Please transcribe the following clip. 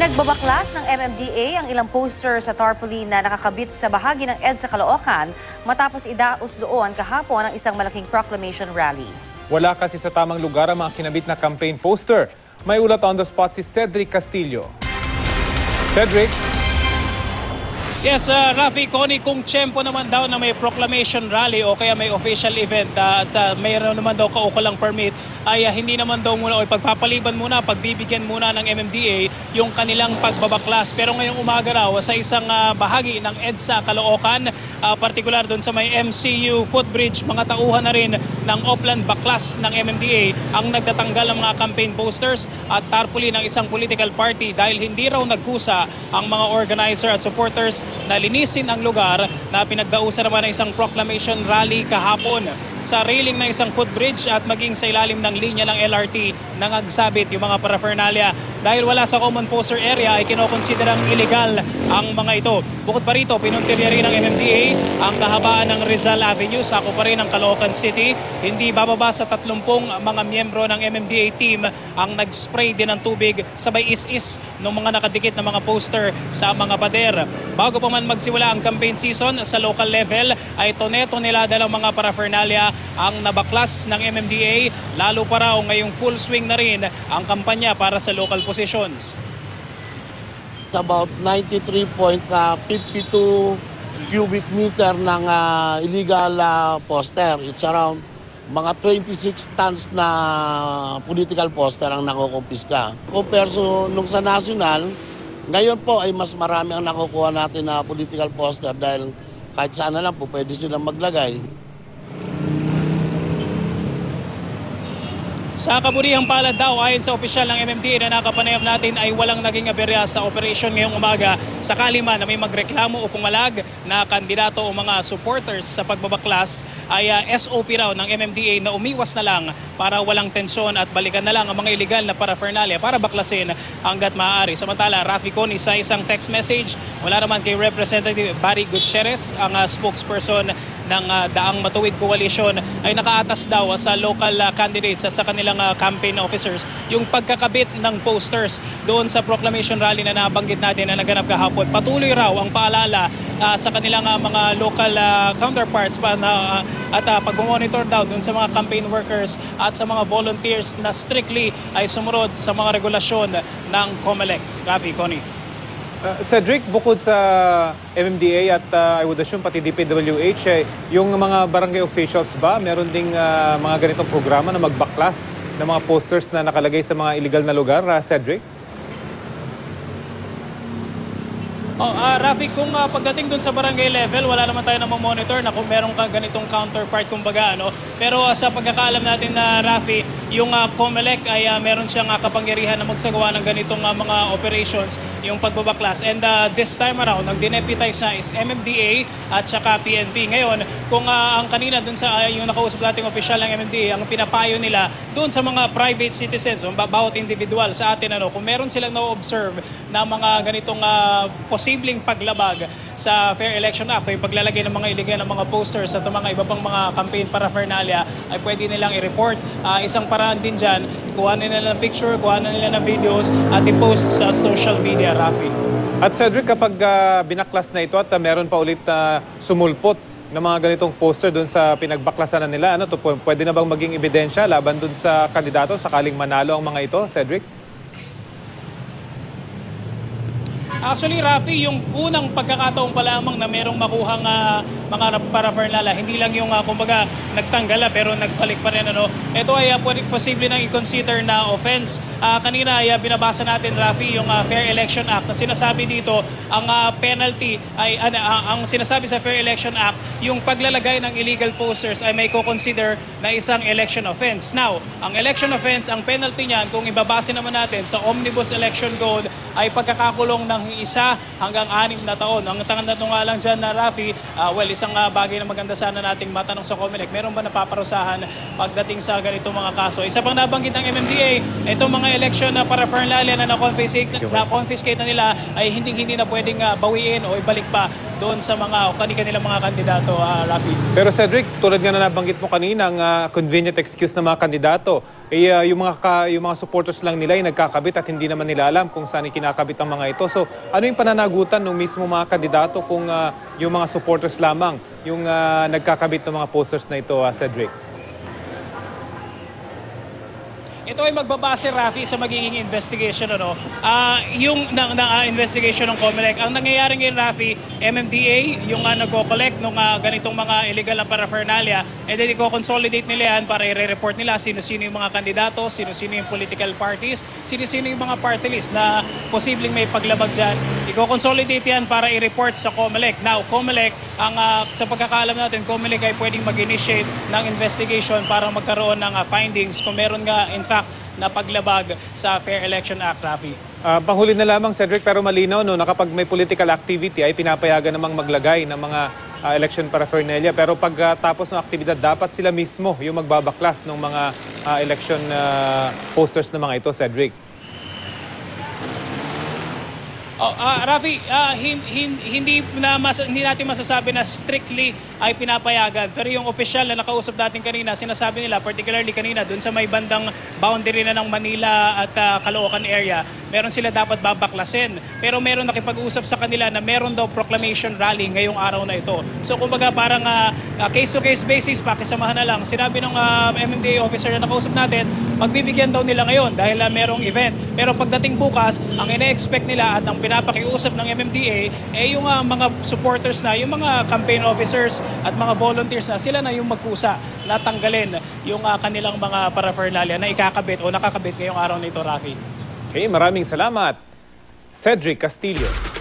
Nagbabaklas ng MMDA ang ilang poster sa tarpaulin na nakakabit sa bahagi ng EDSA Caloocan matapos idaos doon kahapon ang isang malaking proclamation rally. Wala kasi sa tamang lugar ang mga kinabit na campaign poster. May ulat on the spot si Cedric Castillo. Cedric? Yes, Rafi, Connie, kung tiyempo naman daw na may proclamation rally o kaya may official event at mayroon naman daw kaukulang permit, ay hindi naman daw muna o pagpapaliban muna, pagbibigyan muna ng MMDA yung kanilang pagbabaklas. Pero ngayong umaga raw sa isang bahagi ng EDSA Caloocan, partikular doon sa may MCU footbridge, mga tauhan na rin ng Oplan baklas ng MMDA ang nagtatanggal ng mga campaign posters at tarpaulin ng isang political party dahil hindi raw nagkusa ang mga organizer at supporters na linisin ang lugar na pinagdausan naman ng isang proclamation rally kahapon sa railing ng isang footbridge at maging sa ilalim ng linya ng LRT nang agsabit yung mga paraphernalia. Dahil wala sa common poster area ay kinokonsiderang illegal ang mga ito. Bukod pa rito, pinuntirya rin ng MMDA ang kahabaan ng Rizal Avenue, sako pa rin ng Caloocan City. Hindi bababa sa 30 mga miyembro ng MMDA team ang nag-spray din ng tubig sabay is-is ng mga nakadikit na mga poster sa mga pader. Bago pa man magsimula ang campaign season sa local level ay tone-tonelada ng mga paraphernalia ang nabaklas ng MMDA, lalo pa raw ngayong full swing na rin ang kampanya para sa local positions. About 93.52 cubic meter ng illegal poster. It's around mga 26 tons na political poster ang nakukumpiska. Compare nung sa national, ngayon po ay mas marami ang nakukuha natin na political poster dahil kahit saan na lang po pwede silang maglagay. Sa kaburihang palad daw, ayon sa opisyal ng MMDA na nakapanayam natin ay walang naging aberya sa operasyon ngayong umaga. Sakali man na may magreklamo o pumalag na kandidato o mga supporters sa pagbabaklas ay SOP raw ng MMDA na umiwas na lang para walang tensyon at balikan na lang ang mga illegal na paraphernalia para baklasin hanggat maaari. Samantala, Rafi, Connie, sa isang text message, wala naman kay Representative Barry Gutierrez, ang spokesperson ng Daang Matuwid Coalition, ay nakaatas daw sa local candidates at sa kanilang campaign officers yung pagkakabit ng posters doon sa proclamation rally na nabanggit natin na naganap kahapon. Patuloy raw ang paalala sa kanilang mga local counterparts at pag-monitor daw doon sa mga campaign workers at sa mga volunteers na strictly ay sumunod sa mga regulasyon ng COMELEC. Rafi, Connie. Cedric, bukod sa MMDA at I would assume pati DPWH, yung mga barangay officials ba, meron ding mga ganitong programa na magbaklas ng mga posters na nakalagay sa mga illegal na lugar, Cedric? Rafi, kung pagdating dun sa barangay level, wala naman tayo na monitor na kung meron ka ganitong counterpart kumbaga, ano. Pero sa pagkakaalam natin na Rafi, yung COMELEC ay meron siyang kapangyarihan na magsagawa ng ganitong mga operations, yung pagbabaklas. And this time around, ang dineputize na is MMDA at saka PNP. Ngayon, kung ang kanina dun sa yung nakausap nating opisyal ng MMDA, ang pinapayo nila dun sa mga private citizens, bawat individual sa atin, ano, kung meron silang na-observe na mga ganitong posibleng paglabag sa Fair Election Act o yung paglalagay ng mga illegal na mga posters at mga iba pang mga campaign paraphernalia ay pwede nilang i-report. Isang paraan din dyan, kuha nila ng picture, kuha nila ng videos at i-post sa social media, Rafi. At Cedric, kapag binaklas na ito at meron pa ulit sumulpot ng mga ganitong poster doon sa pinagbaklasan na nila, ano to, pwede na bang maging ebidensya laban doon sa kandidato sakaling manalo ang mga ito, Cedric? Actually, Rafi, yung unang pagkakataon pa lamang na merong makuhang mga paraphernalia, hindi lang yung kumbaga nagtanggala pero nagbalik pa rin, ano. Ito ay posible nang i-consider na offense. Kanina ay binabasa natin, Rafi, yung Fair Election Act na sinasabi dito, ang penalty ay ang sinasabi sa Fair Election Act, yung paglalagay ng illegal posters ay may ko-consider na isang election offense. Now, ang election offense, ang penalty niyan, kung ibabase naman natin sa Omnibus Election Code, ay pagkakakulong ng 1 hanggang 6 na taon. Ang tangan nga lang dyan na Rafi, isang bagay na maganda sana nating matanong sa COMELEC, meron ba napaparusahan pagdating sa ganitong mga kaso? Isa pang nabanggit ng MMDA, itong mga election na paraphernalia na na-confiscate na nila ay hindi na pwedeng bawiin o ibalik pa doon sa mga kanilang mga kandidato, Rafi. Pero Cedric, tulad nga na nabanggit mo kanina, ang convenient excuse ng mga kandidato, yung mga supporters lang nila ay nagkakabit at hindi naman nila alam kung saan kinakabit ang mga ito. So ano yung pananagutan ng mismo mga kandidato kung yung mga supporters lamang yung nagkakabit ng mga posters na ito, Cedric? Ito ay magbabase, Rafi, sa magiging investigation, ano? Yung investigation ng COMELEC. Ang nangyayari ngayon, Rafi, MMDA, yung nagko-collect ng ganitong mga illegal na paraphernalia, and then i-consolidate nila yan para i-report nila sino-sino yung mga kandidato, sino-sino yung political parties, sino-sino yung mga party list na posibleng may paglabag dyan. I-consolidate yan para i-report sa COMELEC. Now, COMELEC, sa pagkakaalam natin, COMELEC ay pwedeng mag-initiate ng investigation para magkaroon ng findings kung meron nga, in fact, na paglabag sa Fair Election Act, Rafi. Panghuli na lamang, Cedric, pero malinaw na kapag may political activity ay pinapayagan namang maglagay ng mga election paraphernalia. Pero pagtapos ng aktibidad, dapat sila mismo yung magbabaklas ng mga election posters na mga ito, Cedric. Rafi, hindi natin masasabi na strictly ay pinapayagan. Pero yung opisyal na nakausap natin kanina, sinasabi nila, particularly kanina, dun sa may bandang boundary na ng Manila at Caloocan area, meron sila dapat babaklasin. Pero meron nakipag-usap sa kanila na meron daw proclamation rally ngayong araw na ito. So kumbaga parang case-to-case basis, pakisamahan na lang. Sinabi ng MMDA officer na nakausap natin, magbibigyan daw nila ngayon dahil merong event. Pero pagdating bukas, ang ine-expect nila at ang pinapakiusap ng MMDA yung mga supporters na, yung mga campaign officers at mga volunteers na, sila na yung magkusa na tanggalin yung kanilang mga paraphernalia na ikakabit o nakakabit ngayong araw na ito, Rafi. Okay, maraming salamat, Cedric Castillo.